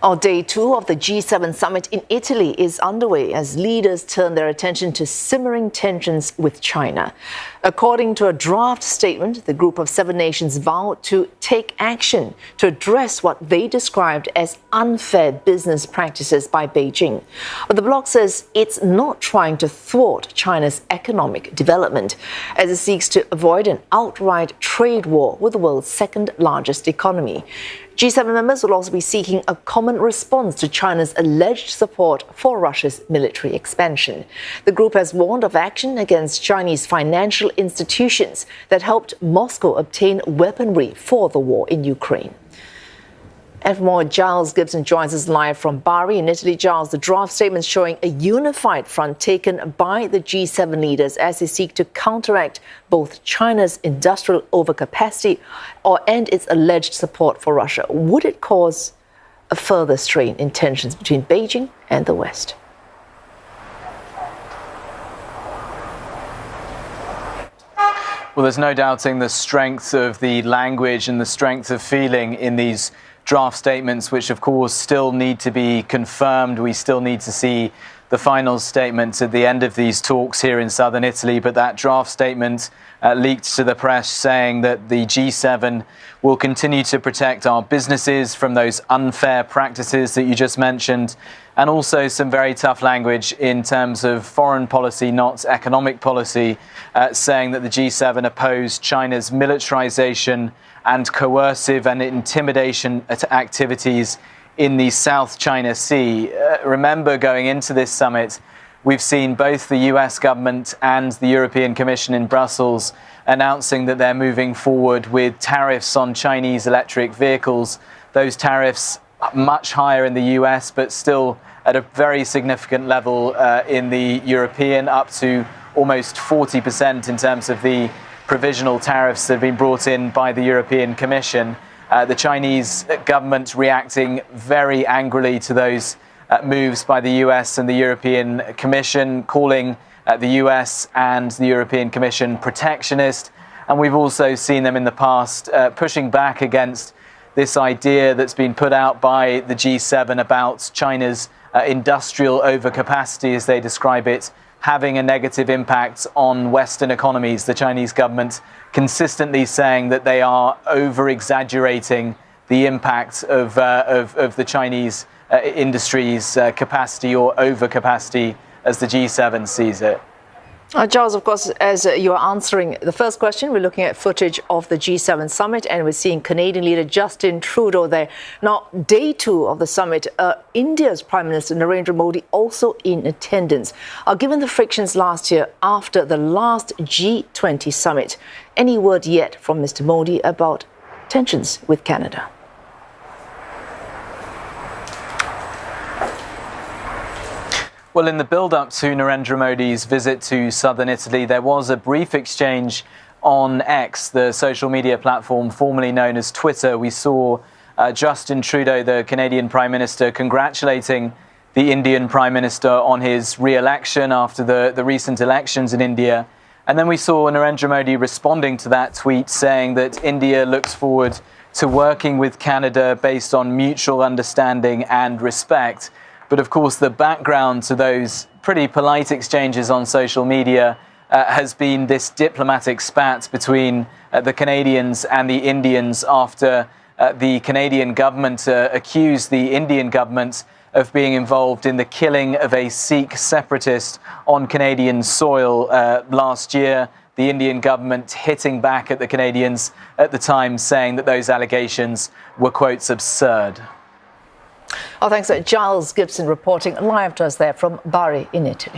Day 2 of the G7 summit in Italy is underway as leaders turn their attention to simmering tensions with China. According to a draft statement, the group of 7 nations vowed to take action to address what they described as unfair business practices by Beijing. But the bloc says it's not trying to thwart China's economic development, as it seeks to avoid an outright trade war with the world's second largest economy. G7 members will also be seeking a common response to China's alleged support for Russia's military expansion. The group has warned of action against Chinese financial institutions that helped Moscow obtain weaponry for the war in Ukraine. And for more, Giles Gibson joins us live from Bari in Italy. Giles, the draft statement showing a unified front taken by the G7 leaders as they seek to counteract both China's industrial overcapacity and its alleged support for Russia. Would it cause a further strain in tensions between Beijing and the West? Well, there's no doubting the strength of the language and the strength of feeling in these draft statements, which of course still need to be confirmed. We still need to see the final statements at the end of these talks here in southern Italy. But that draft statement leaked to the press saying that the G7 will continue to protect our businesses from those unfair practices that you just mentioned, and also some very tough language in terms of foreign policy, not economic policy, saying that the G7 oppose China's militarization and coercive and intimidation activities in the South China Sea. Remember, going into this summit, we've seen both the US government and the European Commission in Brussels announcing that they're moving forward with tariffs on Chinese electric vehicles. Those tariffs much higher in the US, but still at a very significant level in the European, up to almost 40% in terms of the provisional tariffs that have been brought in by the European Commission. The Chinese government reacting very angrily to those moves by the US and the European Commission, calling the US and the European Commission protectionist. And we've also seen them in the past pushing back against this idea that's been put out by the G7 about China's industrial overcapacity, as they describe it, having a negative impact on Western economies. The Chinese government consistently saying that they are over-exaggerating the impact of the Chinese industry's capacity, or overcapacity, as the G7 sees it. Giles, of course, as you're answering the first question, we're looking at footage of the G7 summit, and we're seeing Canadian leader Justin Trudeau there. Now, day 2 of the summit, India's Prime Minister Narendra Modi also in attendance. Given the frictions last year after the last G20 summit, any word yet from Mr. Modi about tensions with Canada? Well, in the build-up to Narendra Modi's visit to southern Italy, there was a brief exchange on X, the social media platform formerly known as Twitter. We saw Justin Trudeau, the Canadian Prime Minister, congratulating the Indian Prime Minister on his re-election after the recent elections in India. And then we saw Narendra Modi responding to that tweet, saying that India looks forward to working with Canada based on mutual understanding and respect. But of course, the background to those pretty polite exchanges on social media has been this diplomatic spat between the Canadians and the Indians after the Canadian government accused the Indian government of being involved in the killing of a Sikh separatist on Canadian soil last year. The Indian government hitting back at the Canadians at the time, saying that those allegations were, quotes, absurd. Thanks. Giles Gibson reporting live to us there from Bari in Italy.